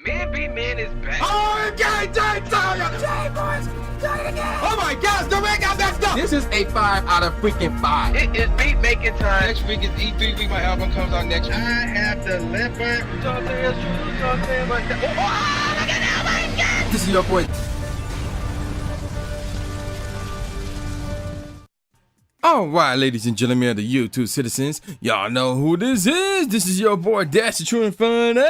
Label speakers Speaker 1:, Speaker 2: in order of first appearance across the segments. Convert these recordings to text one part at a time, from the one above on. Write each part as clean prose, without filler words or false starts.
Speaker 1: Man be man is back.
Speaker 2: Oh, okay, boys, do it again. Oh my gosh, the ring got messed up. This is a 5 out of freaking 5.
Speaker 1: It is beat making time.
Speaker 3: Next week is E3 week. My album comes out next week.
Speaker 1: I have delivered. You know what I'm saying? It's true. You know what I'm saying? But oh, look at that, my God.
Speaker 2: This is your boy. Alright, ladies and gentlemen of the YouTube citizens, y'all know who this is. This is your boy Dash the True Inferno.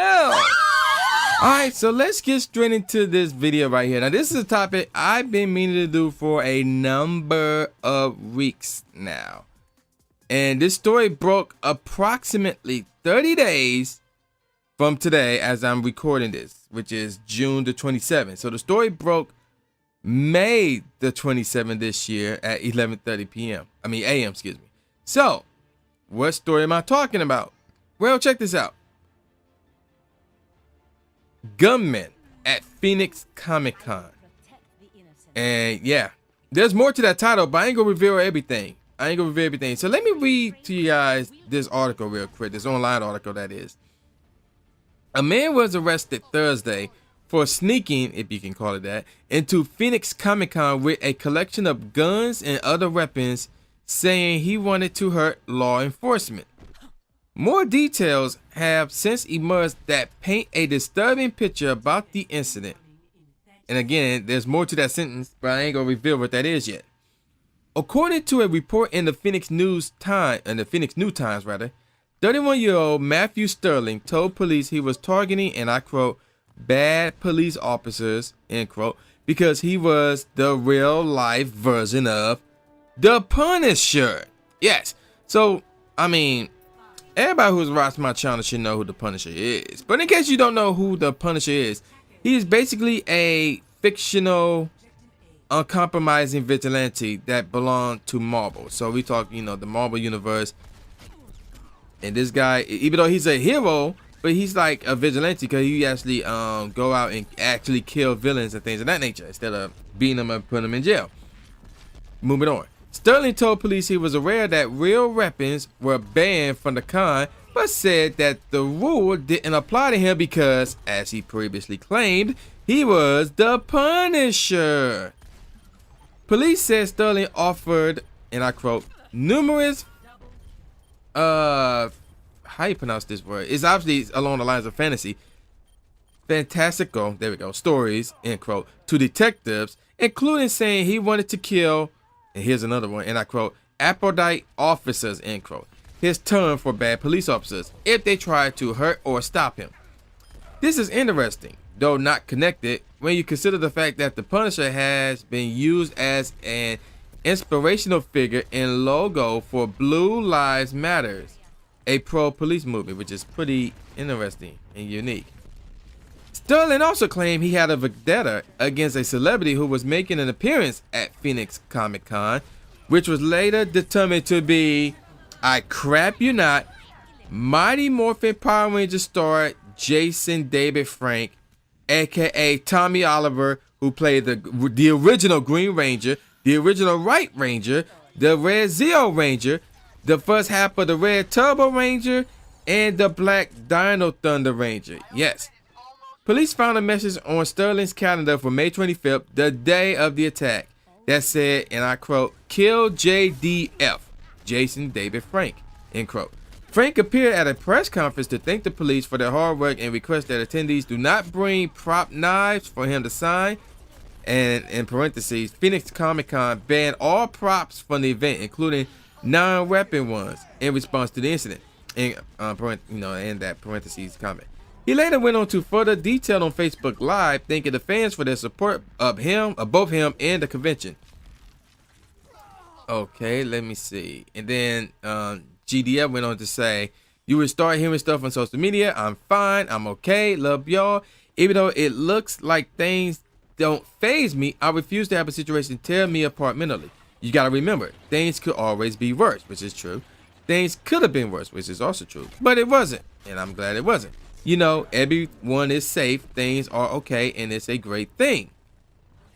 Speaker 2: Alright, so let's get straight into this video right here. Now, this is a topic I've been meaning to do for a number of weeks now. And this story broke approximately 30 days from today as I'm recording this, which is June the 27th. So the story broke May the 27th this year at 11:30 p.m. a.m. excuse me. So, what story am I talking about? Well, check this out. Gunmen at Phoenix Comic-Con. And yeah, there's more to that title, but I ain't gonna reveal everything. So let me read to you guys this article real quick, this online article that is. A man was arrested Thursday for sneaking, if you can call it that, into Phoenix Comic-Con with a collection of guns and other weapons, saying he wanted to hurt law enforcement. More details have since emerged that paint a disturbing picture about the incident. And again, there's more to that sentence, but I ain't gonna reveal what that is yet. According to a report in the Phoenix New Times, 31-year-old Matthew Sterling told police he was targeting, and I quote, bad police officers, end quote, because he was the real life version of the Punisher. Yes. So, I mean, everybody who's watched my channel should know who the Punisher is. But in case you don't know who the Punisher is, he is basically a fictional, uncompromising vigilante that belonged to Marvel. So we talk, the Marvel universe. And this guy, even though he's a hero, but he's like a vigilante because he actually go out and actually kill villains and things of that nature instead of beating them and putting them in jail. Moving on. Sterling told police he was aware that real weapons were banned from the con, but said that the rule didn't apply to him because, as he previously claimed, he was the Punisher. Police said Sterling offered, and I quote, numerous how you pronounce this word? It's obviously along the lines of fantastical, there we go, stories, end quote, to detectives, including saying he wanted to kill, and here's another one, and I quote, Aphrodite officers, end quote, his term for bad police officers, if they tried to hurt or stop him. This is interesting, though not connected, when you consider the fact that the Punisher has been used as an inspirational figure and logo for Blue Lives Matters, a pro-police movement, which is pretty interesting and unique. Sterling also claimed he had a vendetta against a celebrity who was making an appearance at Phoenix Comic-Con, which was later determined to be, I crap you not, Mighty Morphin Power Ranger star Jason David Frank, aka Tommy Oliver, who played the original Green Ranger, the original White Ranger, the Red Zeo Ranger, the first half of the Red Turbo Ranger, and the Black Dino Thunder Ranger. Yes. Police found a message on Sterling's calendar for May 25th, the day of the attack, that said, and I quote, kill JDF, Jason David Frank, end quote. Frank appeared at a press conference to thank the police for their hard work and request that attendees do not bring prop knives for him to sign. And in parentheses, Phoenix Comic-Con banned all props from the event, including non-weapon ones, in response to the incident. In that parentheses comment. He later went on to further detail on Facebook Live, thanking the fans for their support of both him and the convention. Okay, let me see. And then GDF went on to say, you will start hearing stuff on social media. I'm fine. I'm okay. Love y'all. Even though it looks like things don't faze me, I refuse to have a situation tear me apart mentally. You got to remember, things could always be worse, which is true. Things could have been worse, which is also true. But it wasn't, and I'm glad it wasn't. Everyone is safe, things are okay, and it's a great thing.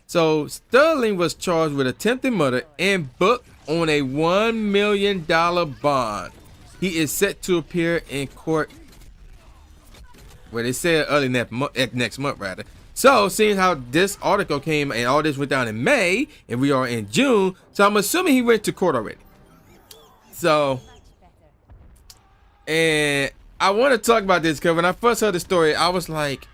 Speaker 2: So Sterling was charged with attempted murder and booked on a $1 million bond. He is set to appear in court Well, they said early next month, rather. So, seeing how this article came and all this went down in May, and we are in June, so I'm assuming he went to court already. So, and I want to talk about this because when I first heard the story, I was like,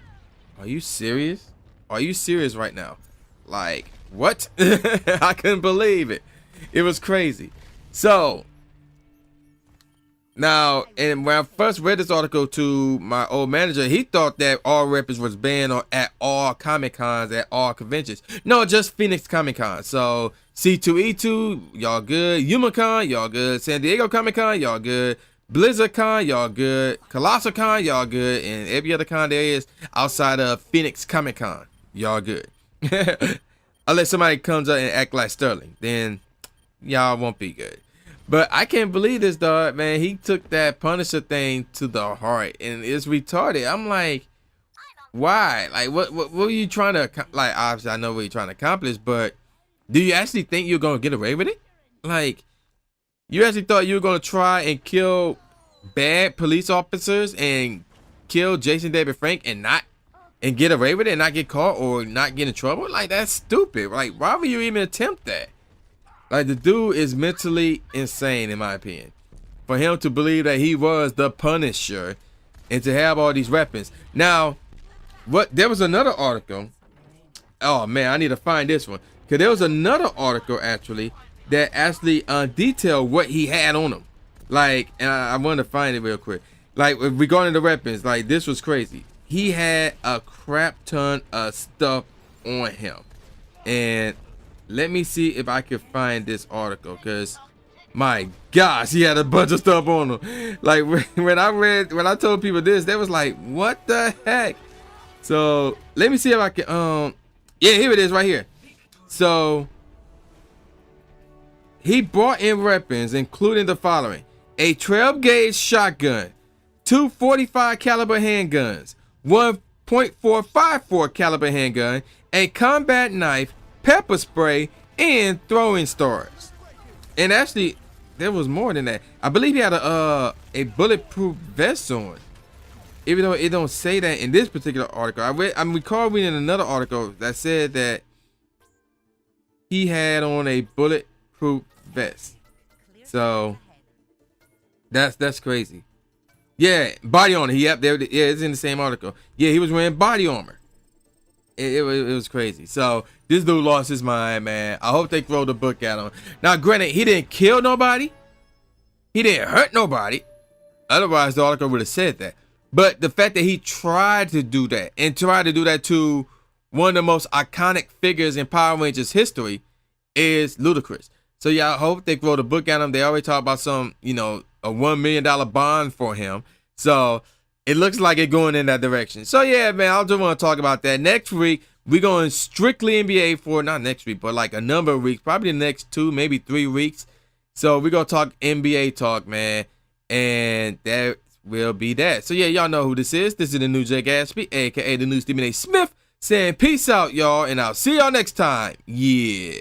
Speaker 2: are you serious? Are you serious right now? Like, what? I couldn't believe it. It was crazy. So, now, and when I first read this article to my old manager, he thought that all rappers was banned at all Comic Cons, at all conventions. No, just Phoenix Comic Con. So, C2E2, y'all good. YumaCon, y'all good. San Diego Comic Con, y'all good. Blizzard Con, y'all good. Colossal Con, y'all good. And every other con there is outside of Phoenix Comic Con, y'all good. Unless somebody comes up and act like Sterling, then y'all won't be good. But I can't believe this, dog, man. He took that Punisher thing to the heart, and it's retarded. I'm like, why? Like, what were you trying to, like, obviously I know what you're trying to accomplish, but do you actually think you're going to get away with it? Like, you actually thought you were going to try and kill bad police officers and kill Jason David Frank and get away with it and not get caught or not get in trouble? Like, that's stupid. Like, why would you even attempt that? Like, the dude is mentally insane, in my opinion. For him to believe that he was the Punisher and to have all these weapons. Now, there was another article. Oh, man, I need to find this one. Because there was another article, actually, that actually detailed what he had on him. Like, and I want to find it real quick. Like, regarding the weapons, like, this was crazy. He had a crap ton of stuff on him. And let me see if I can find this article, because my gosh, he had a bunch of stuff on him. Like, when I told people this, they was like, what the heck? So let me see if I can yeah, here it is right here. So he brought in weapons including the following: a 12 gauge shotgun, 2 45 caliber handguns, 1.454 caliber handgun, a combat knife, pepper spray, and throwing stars. And actually, there was more than that. I believe he had a bulletproof vest on, even though it don't say that in this particular article. I recall reading another article that said that he had on a bulletproof vest. So that's crazy. Yeah, body armor. Yep, there. Yeah, it's in the same article. Yeah, he was wearing body armor. It was crazy. So this dude lost his mind, man. I hope they throw the book at him. Now, granted, he didn't kill nobody. He didn't hurt nobody. Otherwise, the article would have said that. But the fact that he tried to do that and tried to do that to one of the most iconic figures in Power Rangers history is ludicrous. So yeah, I hope they throw the book at him. They already talked about some, a $1 million bond for him. So it looks like it's going in that direction. So yeah, man, I just want to talk about that. Next week, we're going strictly NBA for, not next week, but like a number of weeks, probably the next 2, maybe 3 weeks. So we're going to talk NBA talk, man. And that will be that. So yeah, y'all know who this is. This is the new Jay Gatsby, aka the new Stephen A. Smith, saying peace out, y'all. And I'll see y'all next time. Yeah.